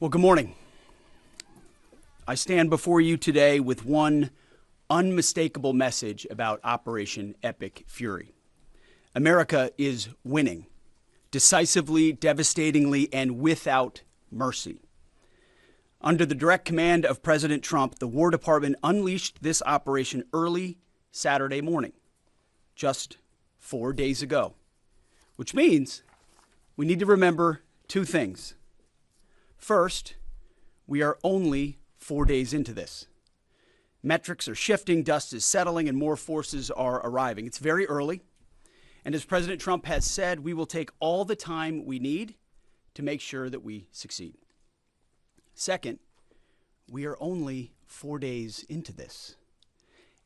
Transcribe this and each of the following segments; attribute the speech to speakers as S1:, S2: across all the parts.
S1: Well, good morning. I stand before you today with one unmistakable message about Operation Epic Fury. America is winning, decisively, devastatingly, and without mercy. Under the direct command of President Trump, the War Department unleashed this operation early Saturday morning, just 4 days ago, which means we need to remember two things. First, we are only 4 days into this. Metrics are shifting, dust is settling, and more forces are arriving. It's very early, and as President Trump has said, we will take all the time we need to make sure that we succeed. Second, we are only 4 days into this,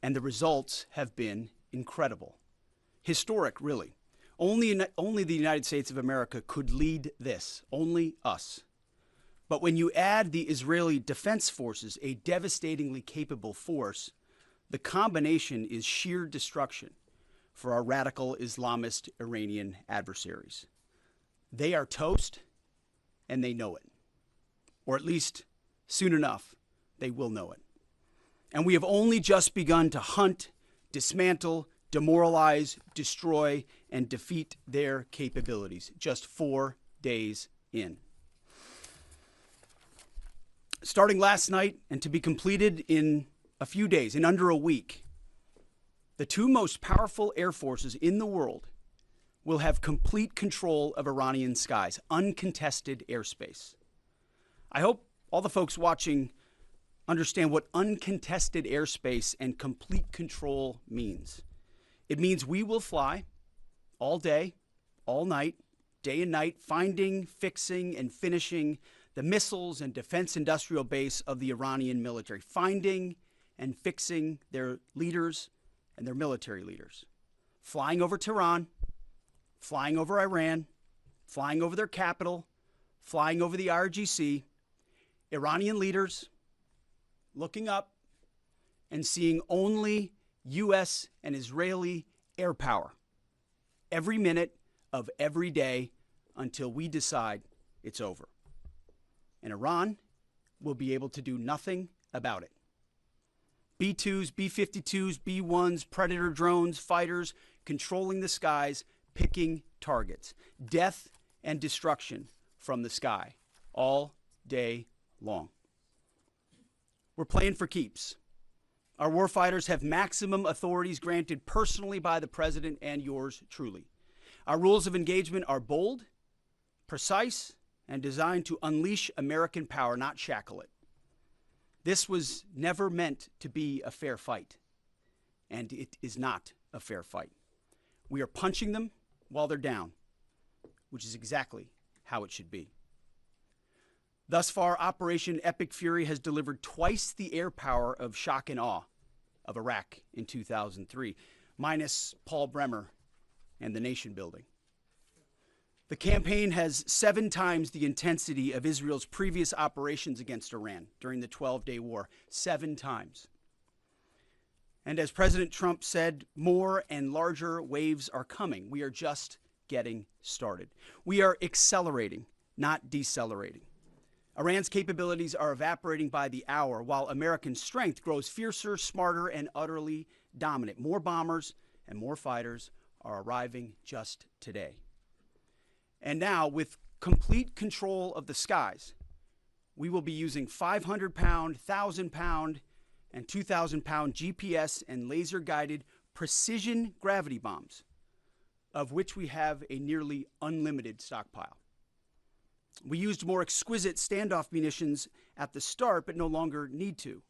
S1: and the results have been incredible. Historic, really. Only the United States of America could lead this, only us. But when you add the Israeli Defense Forces, a devastatingly capable force, the combination is sheer destruction for our radical Islamist Iranian adversaries. They are toast, and they know it. Or at least, soon enough, they will know it. And we have only just begun to hunt, dismantle, demoralize, destroy, and defeat their capabilities, just 4 days in. Starting last night and to be completed in a few days, in under a week, the two most powerful air forces in the world will have complete control of Iranian skies, uncontested airspace. I hope all the folks watching understand what uncontested airspace and complete control means. It means we will fly all day, all night, day and night, finding, fixing, and finishing the missiles and defense industrial base of the Iranian military, finding and fixing their leaders and their military leaders, flying over Tehran, flying over Iran, flying over their capital, flying over the IRGC, Iranian leaders looking up and seeing only U.S. and Israeli air power every minute of every day until we decide it's over. And Iran will be able to do nothing about it. B-2s, B-52s, B-1s, Predator drones, fighters, controlling the skies, picking targets. Death and destruction from the sky all day long. We're playing for keeps. Our warfighters have maximum authorities granted personally by the president and yours truly. Our rules of engagement are bold, precise, and designed to unleash American power, not shackle it. This was never meant to be a fair fight, and it is not a fair fight. We are punching them while they're down, which is exactly how it should be. Thus far, Operation Epic Fury has delivered twice the air power of shock and awe of Iraq in 2003, minus Paul Bremer and the nation building. The campaign has 7 times the intensity of Israel's previous operations against Iran during the 12-day war. 7 times. And as President Trump said, more and larger waves are coming. We are just getting started. We are accelerating, not decelerating. Iran's capabilities are evaporating by the hour, while American strength grows fiercer, smarter, and utterly dominant. More bombers and more fighters are arriving just today. And now, with complete control of the skies, we will be using 500-pound, 1,000-pound, and 2,000-pound GPS and laser-guided precision gravity bombs, of which we have a nearly unlimited stockpile. We used more exquisite standoff munitions at the start, but no longer need to.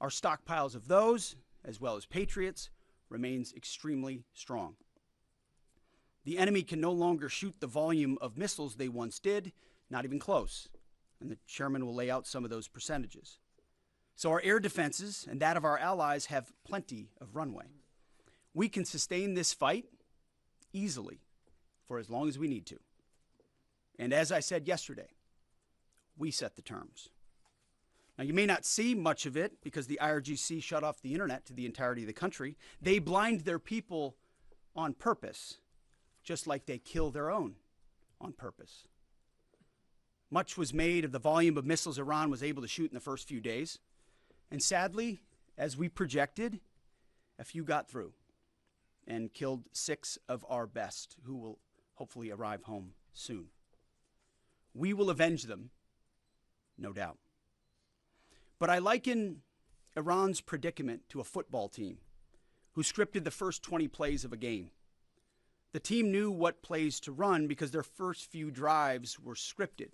S1: Our stockpiles of those, as well as Patriots, remains extremely strong. The enemy can no longer shoot the volume of missiles they once did, not even close. And the chairman will lay out some of those percentages. So our air defenses and that of our allies have plenty of runway. We can sustain this fight easily for as long as we need to. And as I said yesterday, we set the terms. Now, you may not see much of it because the IRGC shut off the internet to the entirety of the country. They blind their people on purpose, just like they kill their own on purpose. Much was made of the volume of missiles Iran was able to shoot in the first few days. And sadly, as we projected, a few got through and killed 6 of our best, who will hopefully arrive home soon. We will avenge them, no doubt. But I liken Iran's predicament to a football team who scripted the first 20 plays of a game. The team knew what plays to run because their first few drives were scripted.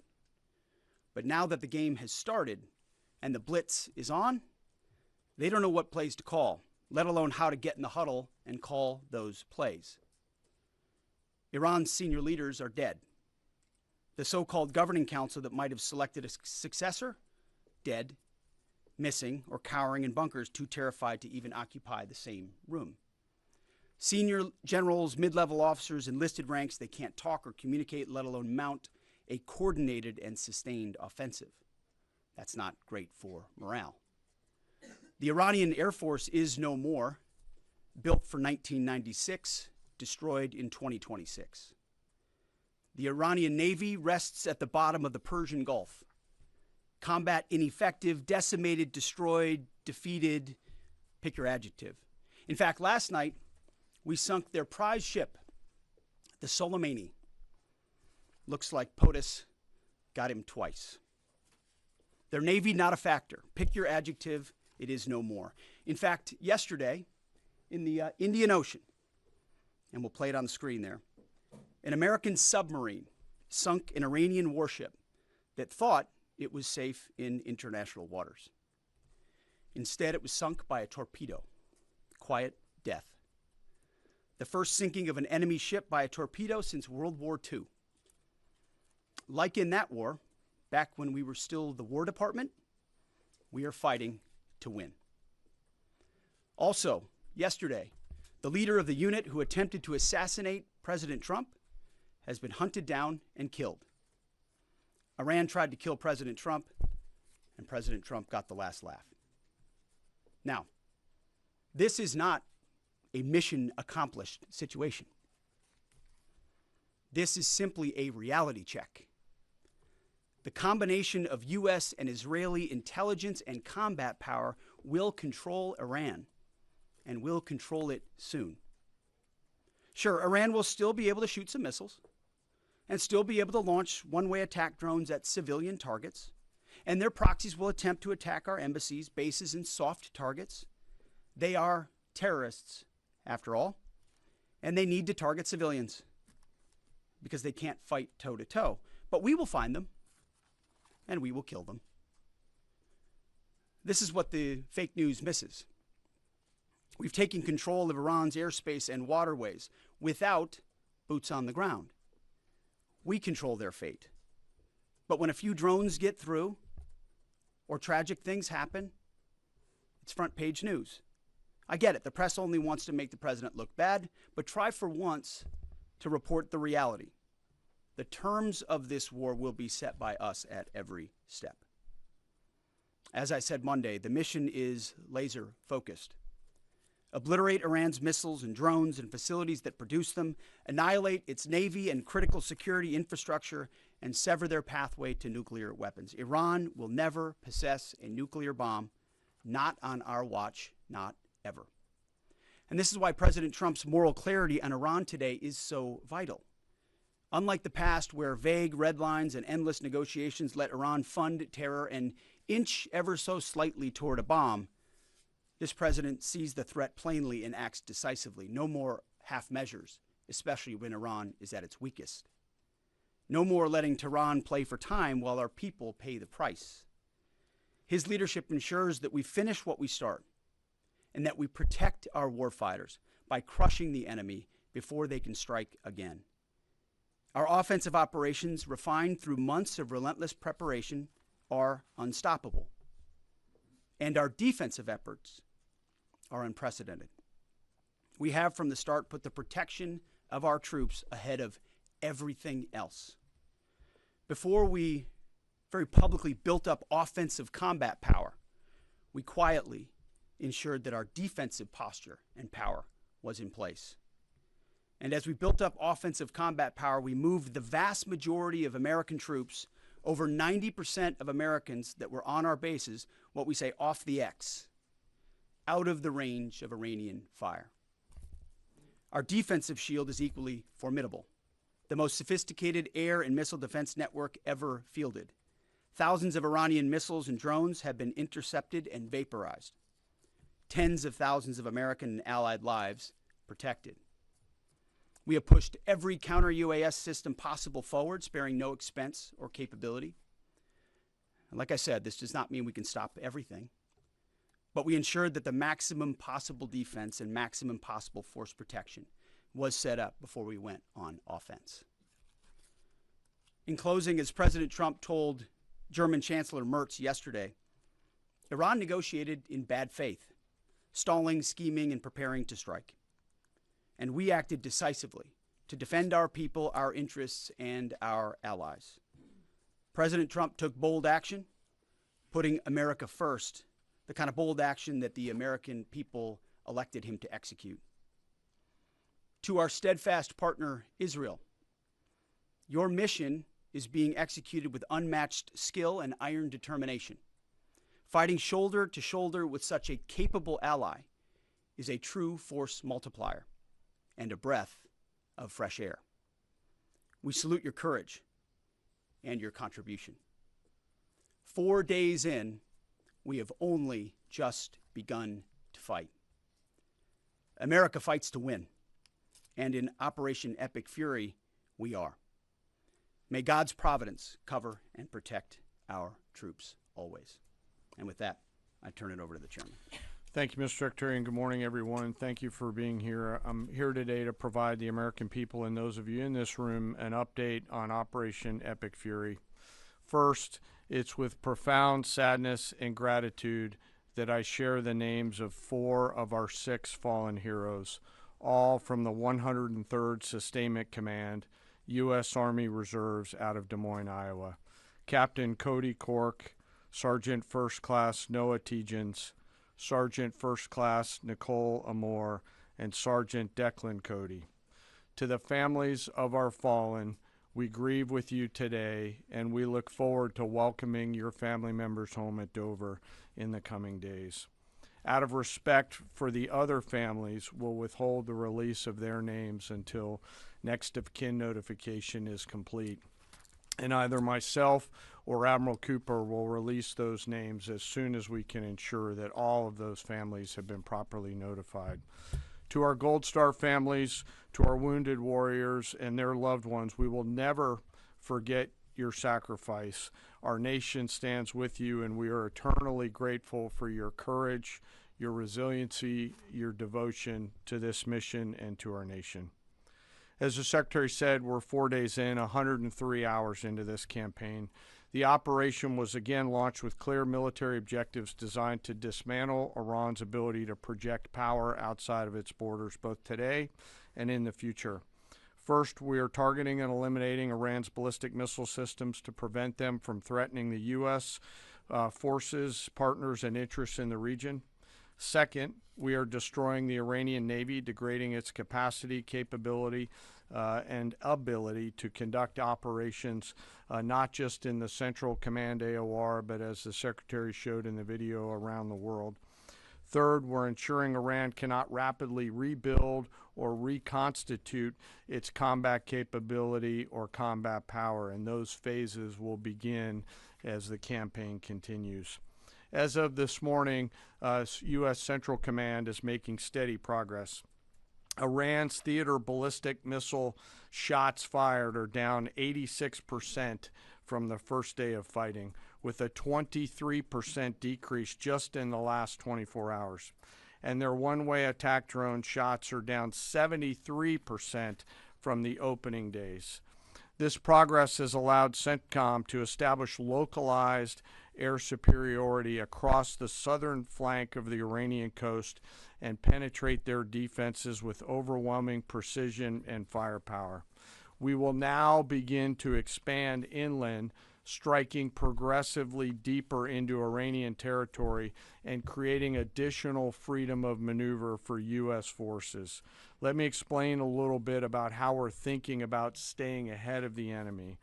S1: But now that the game has started and the blitz is on, they don't know what plays to call, let alone how to get in the huddle and call those plays. Iran's senior leaders are dead. The so-called governing council that might have selected a successor, dead, missing, or cowering in bunkers, too terrified to even occupy the same room. Senior generals, mid-level officers, enlisted ranks, they can't talk or communicate, let alone mount a coordinated and sustained offensive. That's not great for morale. The Iranian Air Force is no more, built for 1996, destroyed in 2026. The Iranian Navy rests at the bottom of the Persian Gulf. Combat ineffective, decimated, destroyed, defeated, pick your adjective. In fact, last night, we sunk their prize ship, the Soleimani. Looks like POTUS got him twice. Their Navy, not a factor. Pick your adjective, it is no more. In fact, yesterday, in the Indian Ocean, and we'll play it on the screen there, an American submarine sunk an Iranian warship that thought it was safe in international waters. Instead, it was sunk by a torpedo. Quiet death. The first sinking of an enemy ship by a torpedo since World War II. Like in that war, back when we were still the War Department, we are fighting to win. Also, yesterday, the leader of the unit who attempted to assassinate President Trump has been hunted down and killed. Iran tried to kill President Trump, and President Trump got the last laugh. Now, this is not a mission accomplished situation. This is simply a reality check. The combination of U.S. and Israeli intelligence and combat power will control Iran, and will control it soon. Sure, Iran will still be able to shoot some missiles and still be able to launch one-way attack drones at civilian targets, and their proxies will attempt to attack our embassies, bases, and soft targets. They are terrorists, after all, and they need to target civilians because they can't fight toe-to-toe. But we will find them, and we will kill them. This is what the fake news misses. We've taken control of Iran's airspace and waterways without boots on the ground. We control their fate. But when a few drones get through or tragic things happen, it's front page news. I get it. The press only wants to make the president look bad, but try for once to report the reality. The terms of this war will be set by us at every step. As I said Monday, the mission is laser focused. Obliterate Iran's missiles and drones and facilities that produce them, annihilate its navy and critical security infrastructure, and sever their pathway to nuclear weapons. Iran will never possess a nuclear bomb, not on our watch, not ever. And this is why President Trump's moral clarity on Iran today is so vital. Unlike the past, where vague red lines and endless negotiations let Iran fund terror and inch ever so slightly toward a bomb, this president sees the threat plainly and acts decisively. No more half measures, especially when Iran is at its weakest. No more letting Tehran play for time while our people pay the price. His leadership ensures that we finish what we start and that we protect our warfighters by crushing the enemy before they can strike again. Our offensive operations, refined through months of relentless preparation, are unstoppable. And our defensive efforts are unprecedented. We have from the start put the protection of our troops ahead of everything else. Before we very publicly built up offensive combat power, we quietly ensured that our defensive posture and power was in place. And as we built up offensive combat power, we moved the vast majority of American troops over 90% of Americans that were on our bases, what we say off the X, out of the range of Iranian fire. Our defensive shield is equally formidable, the most sophisticated air and missile defense network ever fielded. Thousands of Iranian missiles and drones have been intercepted and vaporized. Tens of thousands of American and allied lives protected. We have pushed every counter-UAS system possible forward, sparing no expense or capability. And like I said, this does not mean we can stop everything, but we ensured that the maximum possible defense and maximum possible force protection was set up before we went on offense. In closing, as President Trump told German Chancellor Merz yesterday, Iran negotiated in bad faith, stalling, scheming, and preparing to strike. And we acted decisively to defend our people, our interests, and our allies. President Trump took bold action, putting America first, the kind of bold action that the American people elected him to execute. To our steadfast partner, Israel, your mission is being executed with unmatched skill and iron determination. Fighting shoulder to shoulder with such a capable ally is a true force multiplier and a breath of fresh air. We salute your courage and your contribution. 4 days in, we have only just begun to fight. America fights to win, and in Operation Epic Fury, we are. May God's providence cover and protect our troops always. And with that, I turn it over to the chairman.
S2: Thank you, Mr. Secretary, and good morning, everyone. Thank you for being here. I'm here today to provide the American people and those of you in this room an update on Operation Epic Fury. First, it's with profound sadness and gratitude that I share the names of 4 of our 6 fallen heroes, all from the 103rd Sustainment Command, U.S. Army Reserves out of Des Moines, Iowa. Captain Cody Cork, Sergeant First Class Noah Tegens, Sergeant First Class Nicole Amore, and Sergeant Declan Cody. To the families of our fallen, we grieve with you today, and we look forward to welcoming your family members home at Dover in the coming days. Out of respect for the other families, we'll withhold the release of their names until next of kin notification is complete. And either myself or Admiral Cooper will release those names as soon as we can ensure that all of those families have been properly notified. To our Gold Star families, to our wounded warriors and their loved ones, we will never forget your sacrifice. Our nation stands with you, and we are eternally grateful for your courage, your resiliency, your devotion to this mission and to our nation. As the Secretary said, we're 4 days in, 103 hours into this campaign. The operation was again launched with clear military objectives designed to dismantle Iran's ability to project power outside of its borders, both today and in the future. First, we are targeting and eliminating Iran's ballistic missile systems to prevent them from threatening the U.S. Forces, partners, and interests in the region. Second, we are destroying the Iranian Navy, degrading its capacity, capability, and ability to conduct operations, not just in the Central Command AOR, but as the Secretary showed in the video, around the world. Third, we're ensuring Iran cannot rapidly rebuild or reconstitute its combat capability or combat power, and those phases will begin as the campaign continues. As of this morning, U.S. Central Command is making steady progress. Iran's theater ballistic missile shots fired are down 86% from the first day of fighting, with a 23% decrease just in the last 24 hours. And their one-way attack drone shots are down 73% from the opening days. This progress has allowed CENTCOM to establish localized air superiority across the southern flank of the Iranian coast and penetrate their defenses with overwhelming precision and firepower. We will now begin to expand inland, striking progressively deeper into Iranian territory and creating additional freedom of maneuver for U.S. forces. Let me explain a little bit about how we're thinking about staying ahead of the enemy.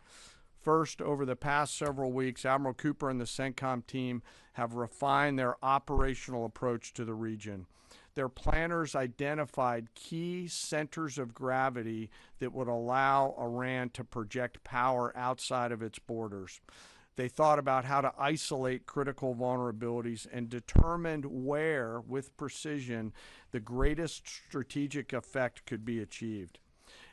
S2: First, over the past several weeks, Admiral Cooper and the CENTCOM team have refined their operational approach to the region. Their planners identified key centers of gravity that would allow Iran to project power outside of its borders. They thought about how to isolate critical vulnerabilities and determined where, with precision, the greatest strategic effect could be achieved.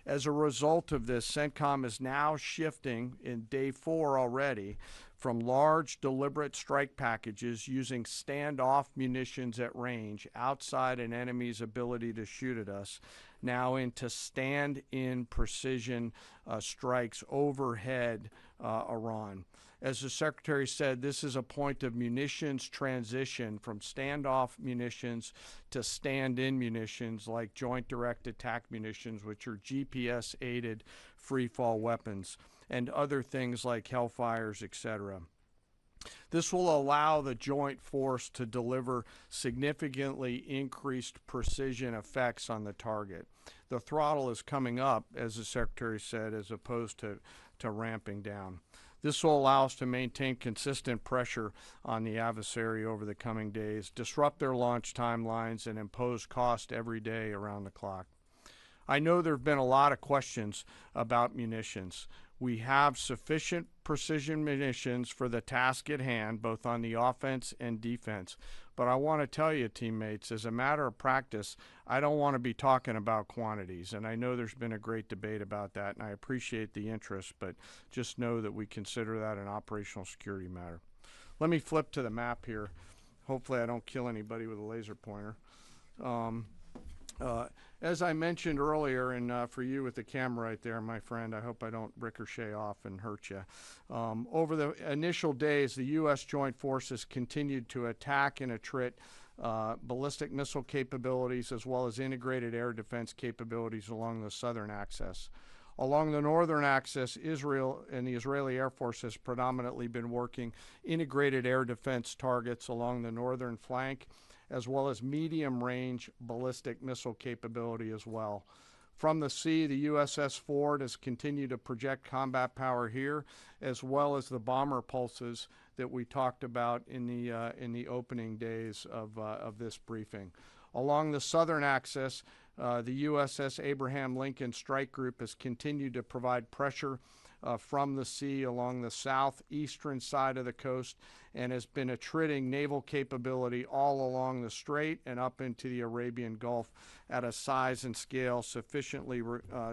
S2: As a result of this, CENTCOM is now shifting in day 4 already from large, deliberate strike packages using standoff munitions at range outside an enemy's ability to shoot at us, now into stand-in precision strikes overhead Iran. As the Secretary said, this is a point of munitions transition from standoff munitions to stand-in munitions like Joint Direct Attack munitions, which are GPS-aided free-fall weapons, and other things like Hellfires, etc. This will allow the joint force to deliver significantly increased precision effects on the target. The throttle is coming up, as the Secretary said, as opposed to ramping down. This will allow us to maintain consistent pressure on the adversary over the coming days, disrupt their launch timelines, and impose cost every day around the clock. I know there have been a lot of questions about munitions. We have sufficient precision munitions for the task at hand, both on the offense and defense. But I want to tell you, teammates, as a matter of practice, I don't want to be talking about quantities. And I know there's been a great debate about that, and I appreciate the interest, but just know that we consider that an operational security matter. Let me flip to the map here. Hopefully I don't kill anybody with a laser pointer. As I mentioned earlier, and for you with the camera right there, my friend, I hope I don't ricochet off and hurt you. Over the initial days, the U.S. Joint Forces continued to attack and attrit ballistic missile capabilities as well as integrated air defense capabilities along the southern axis. Along the northern axis, Israel and the Israeli Air Force has predominantly been working integrated air defense targets along the northern flank, as well as medium-range ballistic missile capability as well. From the sea, the USS Ford has continued to project combat power here, as well as the bomber pulses that we talked about in the opening days of this briefing. Along the southern axis, the USS Abraham Lincoln Strike Group has continued to provide pressure from the sea along the southeastern side of the coast and has been attriting naval capability all along the strait and up into the Arabian Gulf at a size and scale sufficiently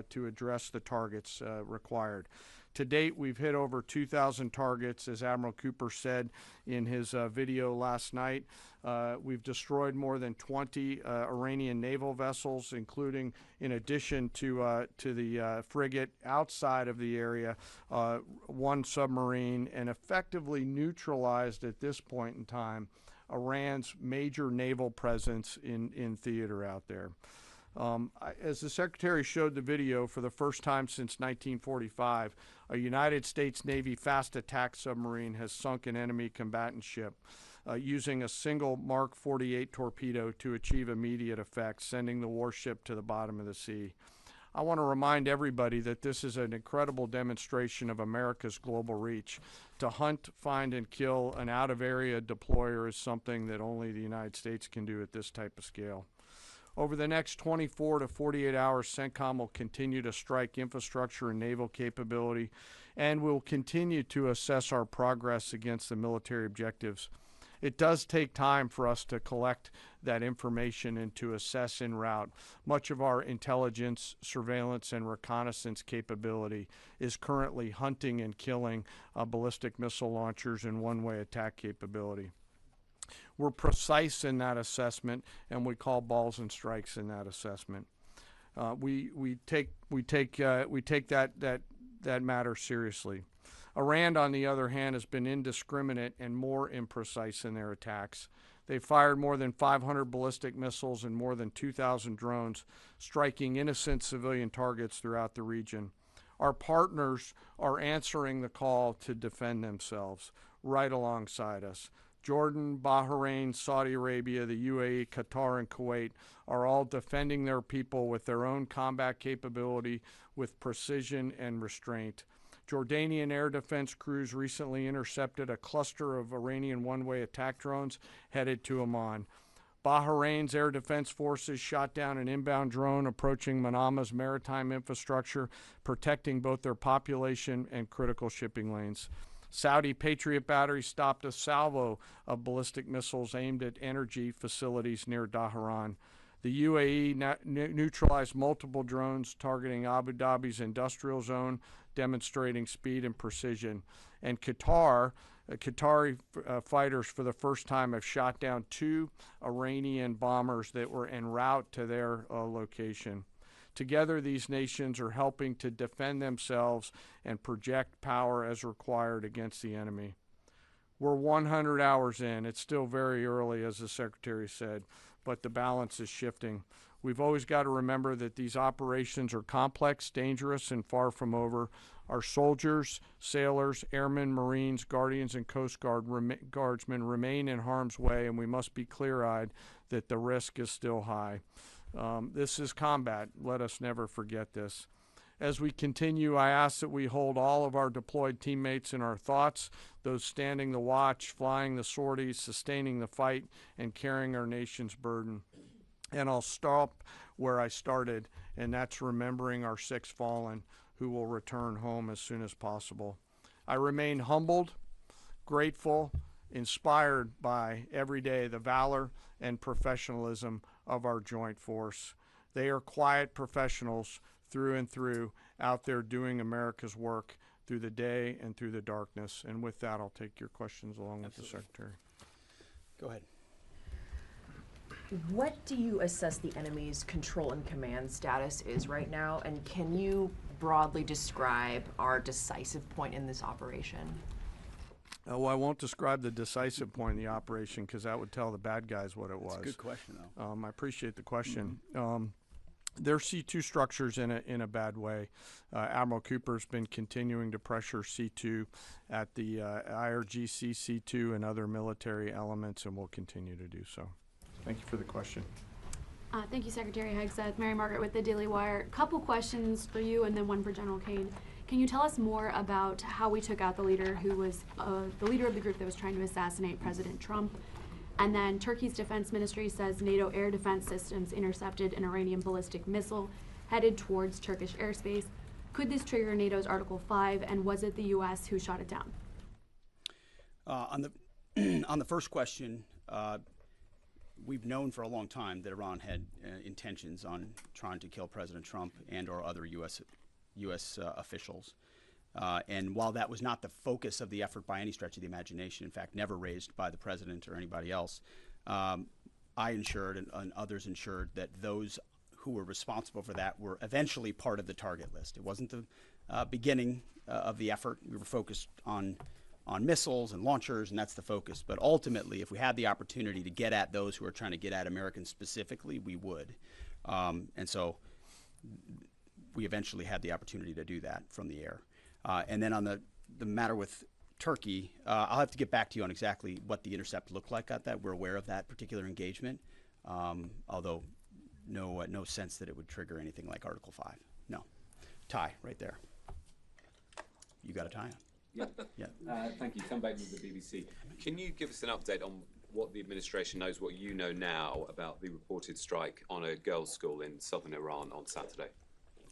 S2: to address the targets required. To date, we've hit over 2,000 targets, as Admiral Cooper said in his video last night. We've destroyed more than 20 Iranian naval vessels, including, in addition to the frigate outside of the area, one submarine, and effectively neutralized at this point in time Iran's major naval presence in theater out there. As the Secretary showed the video, for the first time since 1945, a United States Navy fast attack submarine has sunk an enemy combatant ship using a single Mark 48 torpedo to achieve immediate effect, sending the warship to the bottom of the sea. I want to remind everybody that this is an incredible demonstration of America's global reach. To hunt, find, and kill an out-of-area deployer is something that only the United States can do at this type of scale. Over the next 24 to 48 hours, CENTCOM will continue to strike infrastructure and naval capability, and will continue to assess our progress against the military objectives. It does take time for us to collect that information and to assess en route. Much of our intelligence, surveillance, and reconnaissance capability is currently hunting and killing ballistic missile launchers and one-way attack capability. We're precise in that assessment, and we call balls and strikes in that assessment. We take that matter seriously. Iran, on the other hand, has been indiscriminate and more imprecise in their attacks. They've fired more than 500 ballistic missiles and more than 2,000 drones, striking innocent civilian targets throughout the region. Our partners are answering the call to defend themselves right alongside us. Jordan, Bahrain, Saudi Arabia, the UAE, Qatar, and Kuwait are all defending their people with their own combat capability, with precision and restraint. Jordanian air defense crews recently intercepted a cluster of Iranian one-way attack drones headed to Amman. Bahrain's air defense forces shot down an inbound drone approaching Manama's maritime infrastructure, protecting both their population and critical shipping lanes. Saudi Patriot batteries stopped a salvo of ballistic missiles aimed at energy facilities near Dhahran. The UAE neutralized multiple drones targeting Abu Dhabi's industrial zone, demonstrating speed and precision. And Qatari fighters for the first time have shot down 2 Iranian bombers that were en route to their location. Together, these nations are helping to defend themselves and project power as required against the enemy. We're 100 hours in. It's still very early, as the Secretary said, but the balance is shifting. We've always got to remember that these operations are complex, dangerous, and far from over. Our soldiers, sailors, airmen, Marines, Guardians, and Coast Guardsmen remain in harm's way, and we must be clear-eyed that the risk is still high. This is combat. Let us never forget this. As we continue, I ask that we hold all of our deployed teammates in our thoughts, those standing the watch, flying the sorties, sustaining the fight, and carrying our nation's burden. And I'll stop where I started, and that's remembering our 6 fallen who will return home as soon as possible. I remain humbled, grateful, inspired by every day the valor and professionalism of our joint force. They are quiet professionals through and through, out there doing America's work through the day and through the darkness. And with that, I'll take your questions along with the Secretary.
S1: Go ahead.
S3: What do you assess the enemy's control and command status is right now? And can you broadly describe our decisive point in this operation?
S2: Well, I won't describe the decisive point in the operation because that would tell the bad guys what it was.
S1: That's a good question, though.
S2: I appreciate the question. Their C2 structures in a bad way. Admiral Cooper's been continuing to pressure C2 at the IRGC C2 and other military elements, and will continue to do so. Thank you for the question.
S4: Thank you, Secretary Hegseth. Mary Margaret with the Daily Wire. Couple questions for you and then one for General Kane. Can you tell us more about how we took out the leader who was the leader of the group that was trying to assassinate President Trump? And then Turkey's defense ministry says NATO air defense systems intercepted an Iranian ballistic missile headed towards Turkish airspace. Could this trigger NATO's Article 5, and was it the U.S. who shot it down?
S1: On the first question, we've known for a long time that Iran had intentions on trying to kill President Trump and or other U.S. Officials. And while that was not the focus of the effort by any stretch of the imagination, in fact, never raised by the president or anybody else, I ensured and others ensured that those who were responsible for that were eventually part of the target list. It wasn't the beginning of the effort. We were focused on missiles and launchers, and that's the focus. But ultimately, if we had the opportunity to get at those who are trying to get at Americans specifically, we would. And so we eventually had the opportunity to do that from the air. And then on the matter with Turkey, I'll have to get back to you on exactly what the intercept looked like at that. We're aware of that particular engagement, although no sense that it would trigger anything like Article 5. No. Tie right there. You got a tie on.
S5: Yeah. Thank you. Tom Bateman with the BBC. Can you give us an update on what the administration knows, what you know now about the reported strike on a girls' school in southern Iran on Saturday?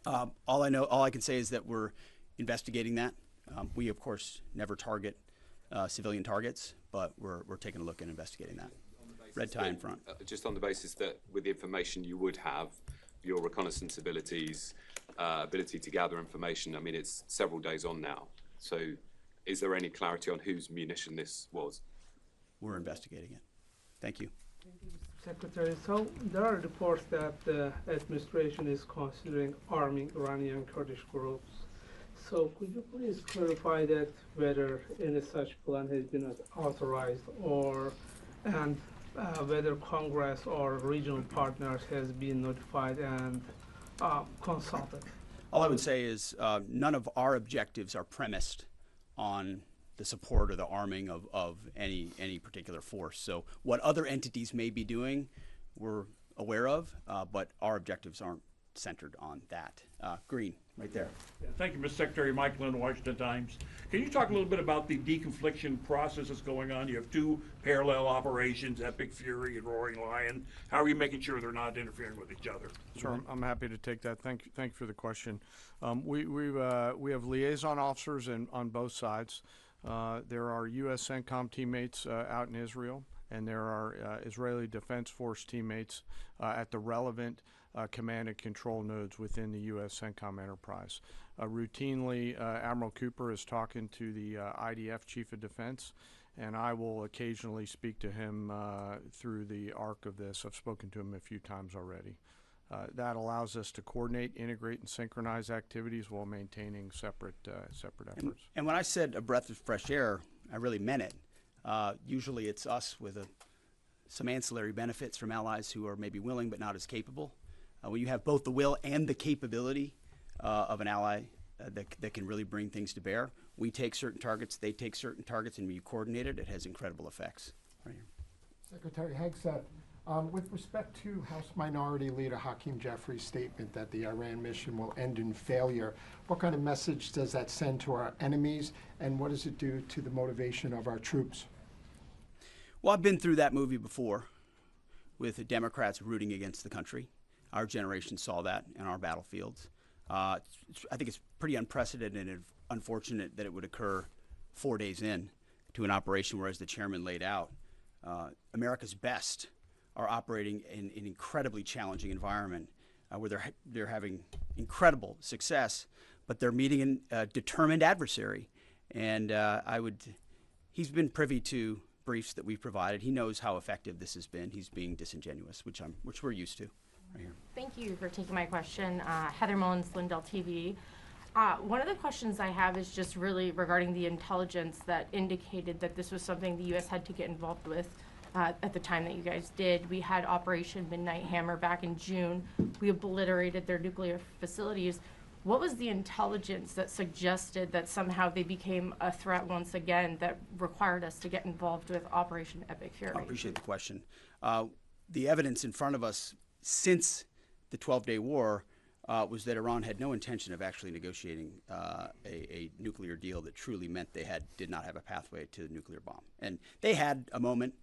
S1: All I can say is that we're investigating that. We, of course, never target civilian targets, but we're taking a look and investigating that. Red tie in front.
S5: Just on the basis that with the information you would have, your reconnaissance abilities, ability to gather information, I mean, it's several days on now. So is there any clarity on whose munition this was?
S1: We're investigating it. Thank you.
S6: Secretary, so there are reports that the administration is considering arming Iranian Kurdish groups. So could you please clarify that whether any such plan has been authorized and whether Congress or regional partners has been notified and consulted?
S1: All I would say is none of our objectives are premised on the support or the arming of any particular force. So what other entities may be doing, we're aware of, but our objectives aren't centered on that. Green, right there.
S7: Yeah, thank you, Mr. Secretary. Mike Lynn, Washington Times. Can you talk a little bit about the deconfliction process that's going on? You have two parallel operations, Epic Fury and Roaring Lion. How are you making sure they're not interfering with each other?
S2: Sure, I'm happy to take that. Thank you for the question. We have liaison officers on both sides. There are U.S. CENTCOM teammates out in Israel, and there are Israeli Defense Force teammates at the relevant command and control nodes within the U.S. CENTCOM enterprise. Routinely, Admiral Cooper is talking to the IDF Chief of Defense, and I will occasionally speak to him through the arc of this. I've spoken to him a few times already. That allows us to coordinate, integrate, and synchronize activities while maintaining separate efforts.
S1: And when I said a breath of fresh air, I really meant it. Usually it's us with some ancillary benefits from allies who are maybe willing but not as capable. When you have both the will and the capability of an ally that can really bring things to bear, we take certain targets, they take certain targets, and we coordinate it. It has incredible effects. Right here.
S8: Secretary Hegseth, with respect to House Minority Leader Hakeem Jeffries' statement that the Iran mission will end in failure, what kind of message does that send to our enemies, and what does it do to the motivation of our troops?
S1: Well, I've been through that movie before with the Democrats rooting against the country. Our generation saw that in our battlefields. I think it's pretty unprecedented and unfortunate that it would occur 4 days in to an operation where, as the chairman laid out, America's best are operating in an incredibly challenging environment where they're having incredible success, but they're meeting a determined adversary. And he's been privy to briefs that we've provided. He knows how effective this has been. He's being disingenuous, which we're used to. Right here.
S9: Thank you for taking my question. Heather Mullins, Lindell TV. One of the questions I have is just really regarding the intelligence that indicated that this was something the U.S. had to get involved with at the time that you guys did. We had Operation Midnight Hammer back in June. We obliterated their nuclear facilities. What was the intelligence that suggested that somehow they became a threat once again that required us to get involved with Operation Epic Fury?
S1: I appreciate the question. The evidence in front of us since the 12-day war was that Iran had no intention of actually negotiating a nuclear deal that truly meant they did not have a pathway to the nuclear bomb. And they had a moment.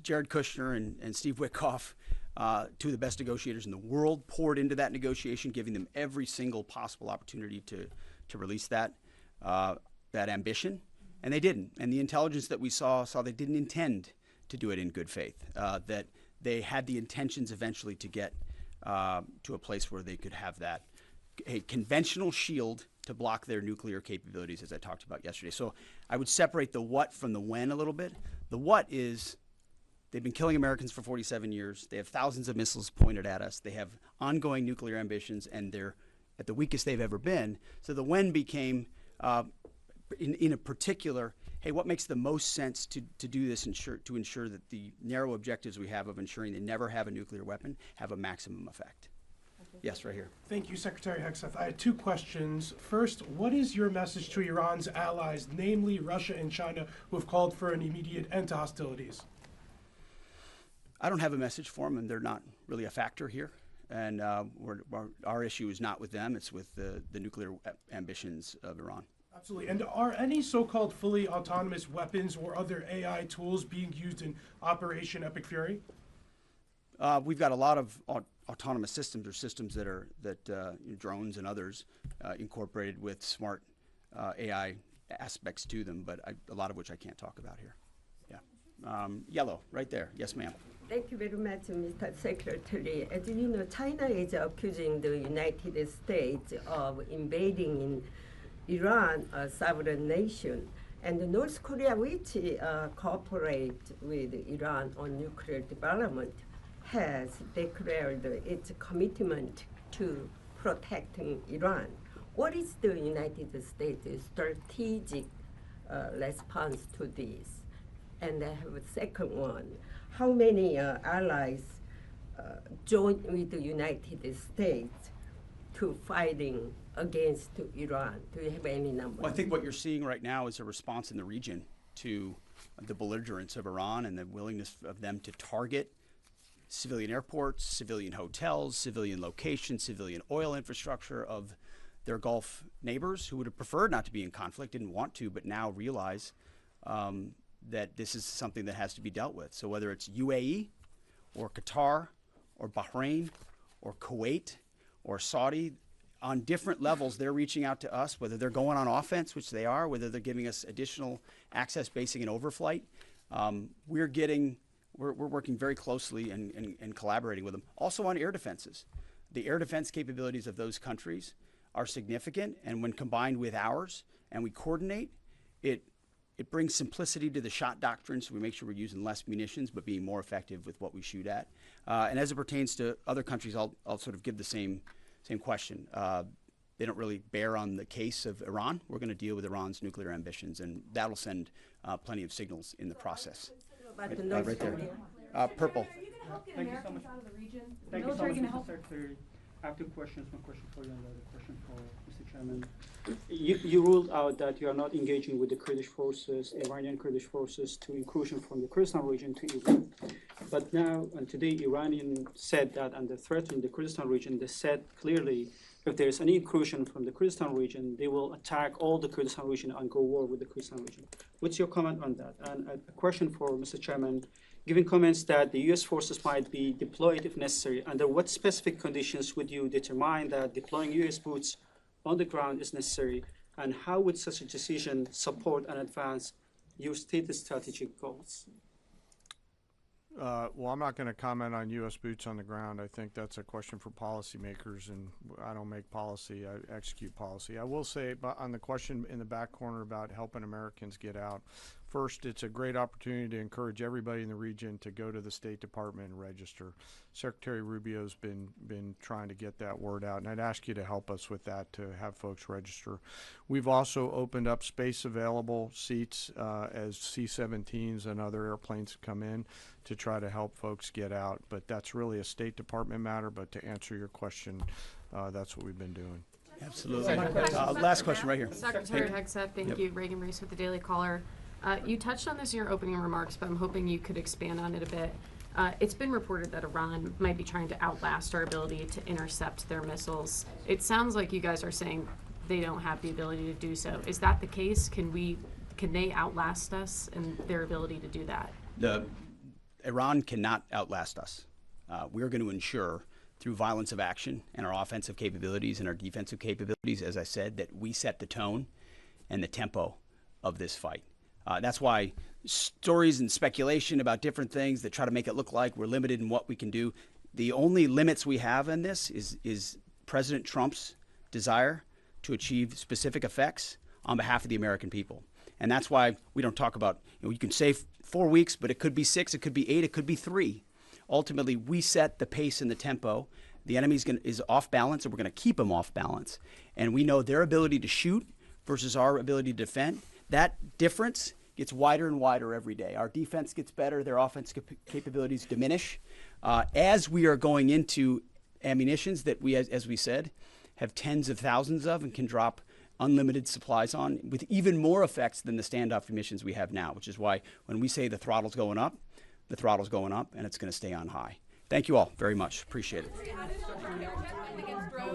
S1: Jared Kushner and Steve Witkoff, two of the best negotiators in the world, poured into that negotiation, giving them every single possible opportunity to release that ambition, and they didn't. And the intelligence that we saw they didn't intend to do it in good faith, that they had the intentions eventually to get to a place where they could have a conventional shield to block their nuclear capabilities, as I talked about yesterday. So I would separate the what from the when a little bit. The what is they've been killing Americans for 47 years. They have thousands of missiles pointed at us. They have ongoing nuclear ambitions, and they're at the weakest they've ever been. So the when became, in a particular, hey, what makes the most sense to do this to ensure that the narrow objectives we have of ensuring they never have a nuclear weapon have a maximum effect? Yes, right here.
S10: Thank you, Secretary Hegseth. I had two questions. First, what is your message to Iran's allies, namely Russia and China, who have called for an immediate end to hostilities?
S1: I don't have a message for them, and they're not really a factor here. And our issue is not with them. It's with the nuclear ambitions of Iran.
S10: Absolutely. And are any so-called fully autonomous weapons or other AI tools being used in Operation Epic Fury?
S1: We've got a lot of autonomous systems, or systems that drones and others incorporated with smart AI aspects to them, but a lot of which I can't talk about here. Yeah. Yellow, right there. Yes, ma'am.
S11: Thank you very much, Mr. Secretary. As you know, China is accusing the United States of invading in Iran, a sovereign nation, and North Korea, which cooperates with Iran on nuclear development, has declared its commitment to protecting Iran. What is the United States' strategic response to this? And I have a second one. How many allies join with the United States to fighting against Iran? Do you have any numbers?
S1: Well, I think what you're seeing right now is a response in the region to the belligerence of Iran and the willingness of them to target civilian airports, civilian hotels, civilian locations, civilian oil infrastructure of their Gulf neighbors who would have preferred not to be in conflict, didn't want to, but now realize that this is something that has to be dealt with. So whether it's UAE or Qatar or Bahrain or Kuwait or Saudi, on different levels, they're reaching out to us, whether they're going on offense, which they are, whether they're giving us additional access, basing, and overflight. We're working very closely and collaborating with them. Also on air defenses. The air defense capabilities of those countries are significant, and when combined with ours and we coordinate, it brings simplicity to the shot doctrine, so we make sure we're using less munitions but being more effective with what we shoot at. And as it pertains to other countries, I'll sort of give the same question. They don't really bear on the case of Iran. We're going to deal with Iran's nuclear ambitions, and that'll send plenty of signals in the process. Right there. Purple.
S12: Thank you so much. Thank you so much, Mr. Secretary. I have two questions. One question for you and the other question for Mr. Chairman. You ruled out that you are not engaging with the Kurdish forces, Iranian Kurdish forces, to incursion from the Kurdistan region to Iran. But now, and today, Iranian said that under threatening the Kurdistan region, they said clearly if there is any incursion from the Kurdistan region, they will attack all the Kurdistan region and go war with the Kurdistan region. What's your comment on that? And a question for Mr. Chairman. Given comments that the U.S. forces might be deployed if necessary, under what specific conditions would you determine that deploying U.S. boots on the ground is necessary, and how would such a decision support and advance your stated strategic goals?
S2: Well, I'm not going to comment on U.S. boots on the ground. I think that's a question for policymakers, and I don't make policy, I execute policy. I will say on the question in the back corner about helping Americans get out, first, it's a great opportunity to encourage everybody in the region to go to the State Department and register. Secretary Rubio's been trying to get that word out, and I'd ask you to help us with that, to have folks register. We've also opened up space available seats as C-17s and other airplanes come in to try to help folks get out. But that's really a State Department matter, but to answer your question, that's what we've been doing.
S1: Absolutely. Last question right here.
S13: Secretary Hegseth, thank you. Reagan Reese with the Daily Caller. You touched on this in your opening remarks, but I'm hoping you could expand on it a bit. It's been reported that Iran might be trying to outlast our ability to intercept their missiles. It sounds like you guys are saying they don't have the ability to do so. Is that the case? Can they outlast us in their ability to do that?
S1: Iran cannot outlast us. We're going to ensure through violence of action and our offensive capabilities and our defensive capabilities, as I said, that we set the tone and the tempo of this fight. That's why stories and speculation about different things that try to make it look like we're limited in what we can do. The only limits we have in this is President Trump's desire to achieve specific effects on behalf of the American people. And that's why we don't talk about, you can say 4 weeks, but it could be 6, it could be 8, it could be 3. Ultimately, we set the pace and the tempo. The enemy is off balance, and we're going to keep them off balance. And we know their ability to shoot versus our ability to defend. That difference gets wider and wider every day. Our defense gets better, their offense capabilities diminish. As we are going into ammunitions that we, as we said, have tens of thousands of and can drop unlimited supplies on with even more effects than the standoff munitions we have now, which is why when we say the throttle's going up, the throttle's going up and it's going to stay on high. Thank you all very much. Appreciate it.